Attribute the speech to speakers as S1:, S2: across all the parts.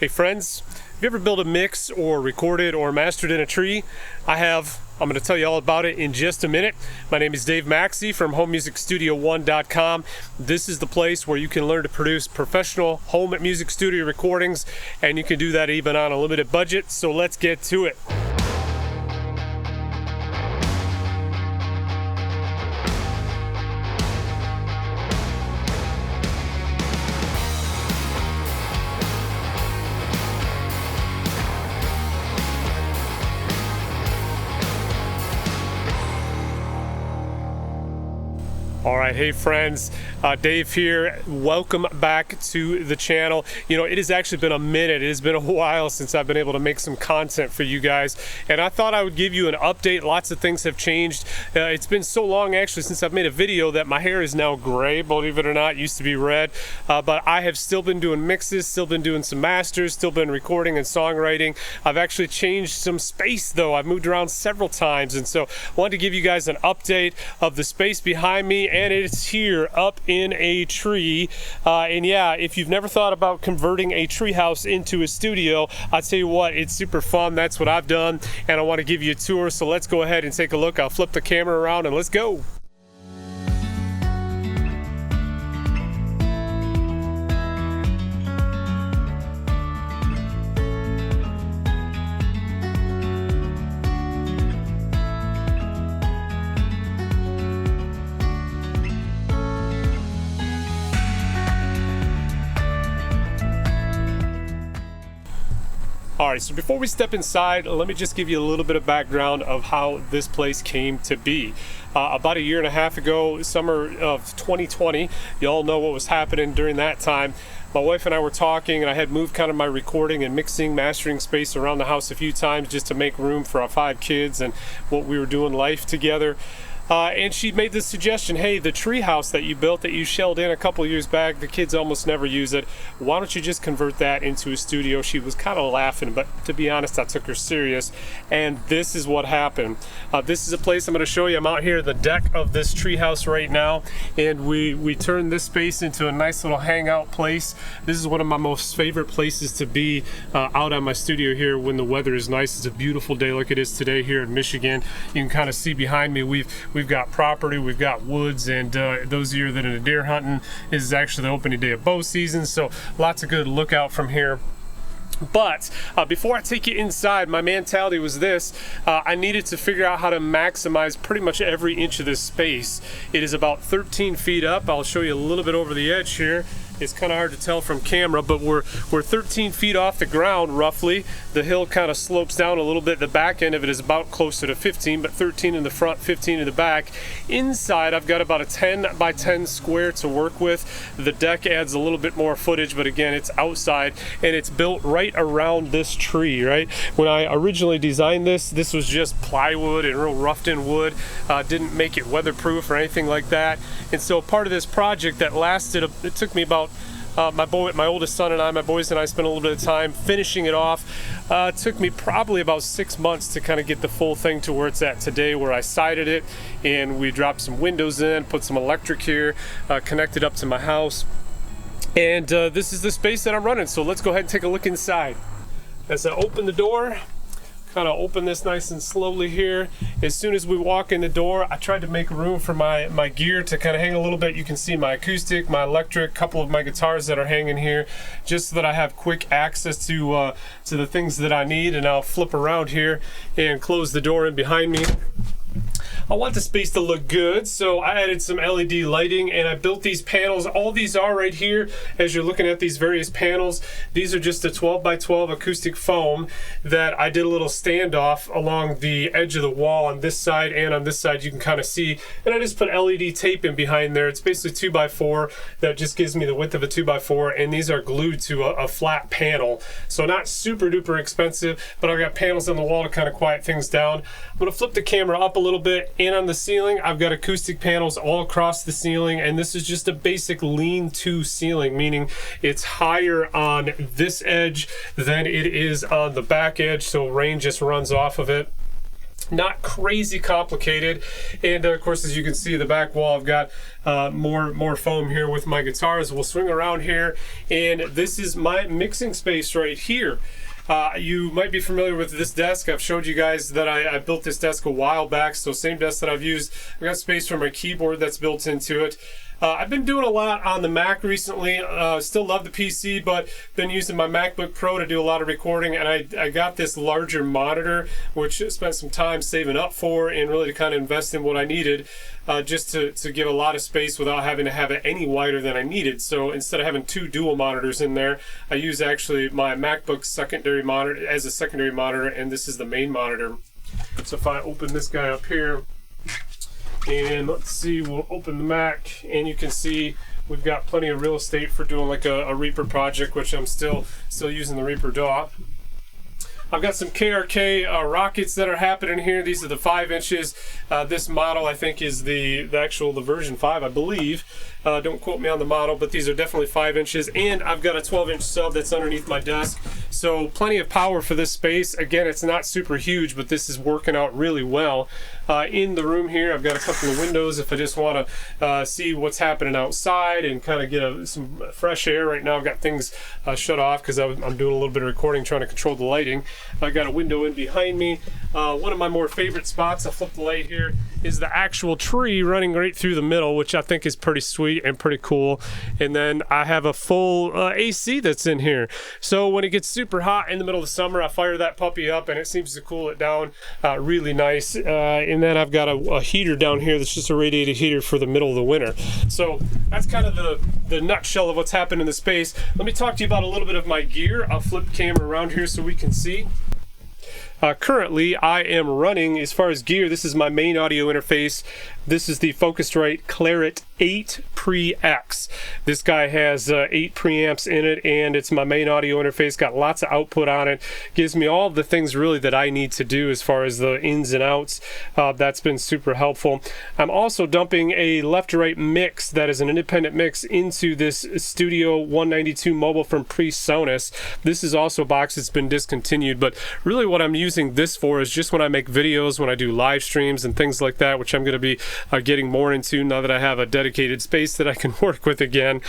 S1: Hey friends, have you ever built a mix or recorded or mastered in a tree? I have. I'm going to tell you all about it in just a minute. My name is Dave Maxey from HomeMusicStudio1.com. This is the place where you can learn to produce professional home music studio recordings, and you can do that even on a limited budget. So let's get to it. All right, hey friends, Dave here. Welcome back to the channel. You know, it has actually been a minute. It has been a while since I've been able to make some content for you guys, and I thought I would give you an update. Lots of things have changed. It's been so long actually since I've made a video that my hair is now gray, believe it or not. It used to be red, but I have still been doing mixes, still been doing some masters, still been recording and songwriting. I've actually changed some space though. I've moved around several times, and so I wanted to give you guys an update of the space behind me, and it's here up in a tree. And yeah, if you've never thought about converting a tree house into a studio, I'll tell you what, it's super fun. That's what I've done, and I want to give you a tour. So let's go ahead and take a look. I'll flip the camera around and let's go. All right, so before we step inside, let me just give you a little bit of background of how this place came to be. About a year and a half ago, summer of 2020, you all know what was happening during that time. My wife and I were talking, and I had moved kind of my recording and mixing, mastering space around the house a few times just to make room for our 5 kids and what we were doing life together. And she made this suggestion, hey, the tree house that you built, that you shelled in a couple years back, the kids almost never use it. Why don't you just convert that into a studio? She was kind of laughing, but to be honest, I took her serious. And this is what happened. This is a place I'm going to show you. I'm out here at the deck of this tree house right now, and we turned this space into a nice little hangout place. This is one of my most favorite places to be out on my studio here when the weather is nice. It's a beautiful day like it is today here in Michigan. You can kind of see behind me, We've got property, we've got woods, and those of you that are into deer hunting, is actually the opening day of bow season, so lots of good lookout from here. But before I take you inside, my mentality was this. I needed to figure out how to maximize pretty much every inch of this space. It is about 13 feet up. I'll show you a little bit over the edge here. It's kind of hard to tell from camera, but we're 13 feet off the ground roughly. The hill kind of slopes down a little bit. The back end of it is about closer to 15, but 13 in the front, 15 in the back. Inside, I've got about a 10 by 10 square to work with. The deck adds a little bit more footage, but again, it's outside, and it's built right around this tree, right? When I originally designed this was just plywood and real roughed-in wood. Didn't make it weatherproof or anything like that. And so part of this project that lasted, it took me about my oldest son and I, my boys and I, spent a little bit of time finishing it off. It took me probably about 6 months to kind of get the full thing to where it's at today, where I sided it, and we dropped some windows in, put some electric here, connected up to my house. And this is the space that I'm running, so let's go ahead and take a look inside. As I open the door, kind of open this nice and slowly here. As soon as we walk in the door, I tried to make room for my gear to kind of hang a little bit. You can see my acoustic, my electric, a couple of my guitars that are hanging here, just so that I have quick access to the things that I need. And I'll flip around here and close the door in behind me. I want the space to look good, so I added some LED lighting, and I built these panels. All these are right here as you're looking at these various panels. These are just a 12 by 12 acoustic foam that I did a little standoff along the edge of the wall on this side and on this side. You can kind of see, and I just put LED tape in behind there. It's basically 2 by 4 that just gives me the width of a 2 by 4, and these are glued to a flat panel, so not super duper expensive, but I've got panels on the wall to kind of quiet things down. I'm going to flip the camera up a little bit. And on the ceiling, I've got acoustic panels all across the ceiling, and this is just a basic lean-to ceiling, meaning it's higher on this edge than it is on the back edge, so rain just runs off of it. Not crazy complicated. And of course, as you can see, the back wall, I've got more foam here with my guitars. We'll swing around here, and this is my mixing space right here. You might be familiar with this desk. I've showed you guys that I built this desk a while back, so same desk that I've used. I've got space for my keyboard that's built into it. I've been doing a lot on the Mac recently. Still love the PC, but been using my MacBook Pro to do a lot of recording, and I got this larger monitor, which I spent some time saving up for and really to kind of invest in what I needed, just to give a lot of space without having to have it any wider than I needed. So instead of having two dual monitors in there, I use actually my MacBook secondary monitor as a secondary monitor, and this is the main monitor. So if I open this guy up here, and let's see, we'll open the Mac, and you can see we've got plenty of real estate for doing like a Reaper project, which I'm still using the Reaper DAW. I've got some KRK rockets that are happening here. These are the 5 inches. This model I think is the version 5, I believe. Don't quote me on the model, but these are definitely 5 inches. And I've got a 12-inch sub that's underneath my desk. So plenty of power for this space. Again, it's not super huge, but this is working out really well. In the room here, I've got a couple of windows if I just want to see what's happening outside and kind of get some fresh air. Right now I've got things shut off because I'm doing a little bit of recording, trying to control the lighting. I got a window in behind me. One of my more favorite spots, I'll flip the light here, is the actual tree running right through the middle, which I think is pretty sweet and pretty cool. And then I have a full AC that's in here. So when it gets super hot in the middle of the summer, I fire that puppy up and it seems to cool it down really nice. And then I've got a heater down here that's just a radiated heater for the middle of the winter. So that's kind of the nutshell of what's happened in the space. Let me talk to you about a little bit of my gear. I'll flip the camera around here so we can see. Currently, I am running, as far as gear, this is my main audio interface. This is the Focusrite Claret 8 Pre-X. This guy has 8 preamps in it, and it's my main audio interface. Got lots of output on it. Gives me all the things really that I need to do as far as the ins and outs. That's been super helpful. I'm also dumping a left to right mix that is an independent mix into this Studio 192 mobile from PreSonus. This is also a box that's been discontinued, but really what I'm using this for is just when I make videos, when I do live streams and things like that, which I'm going to be getting more into now that I have a dedicated space that I can work with again.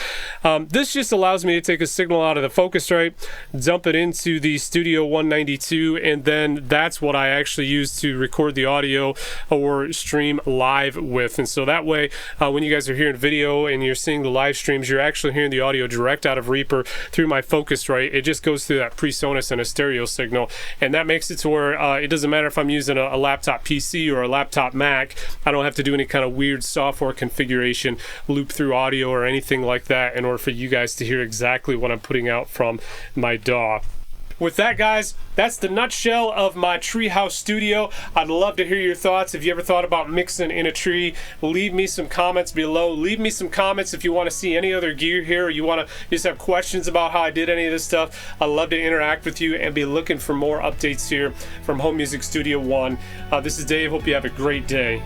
S1: This just allows me to take a signal out of the Focusrite, dump it into the Studio 192, and then that's what I actually use to record the audio or stream live with. And so that way, when you guys are hearing video and you're seeing the live streams, you're actually hearing the audio direct out of Reaper through my Focusrite. It just goes through that PreSonus and a stereo signal, and that makes it to where it doesn't matter if I'm using a laptop PC or a laptop Mac. I don't have to do any kind of weird software configuration, loop through audio or anything like that in order for you guys to hear exactly what I'm putting out from my DAW. With that, guys, that's the nutshell of my treehouse studio. I'd love to hear your thoughts. If you ever thought about mixing in a tree, leave me some comments below. Leave me some comments if you want to see any other gear here, or you want to just have questions about how I did any of this stuff. I'd love to interact with you and be looking for more updates here from Home Music Studio One. This is Dave. Hope you have a great day.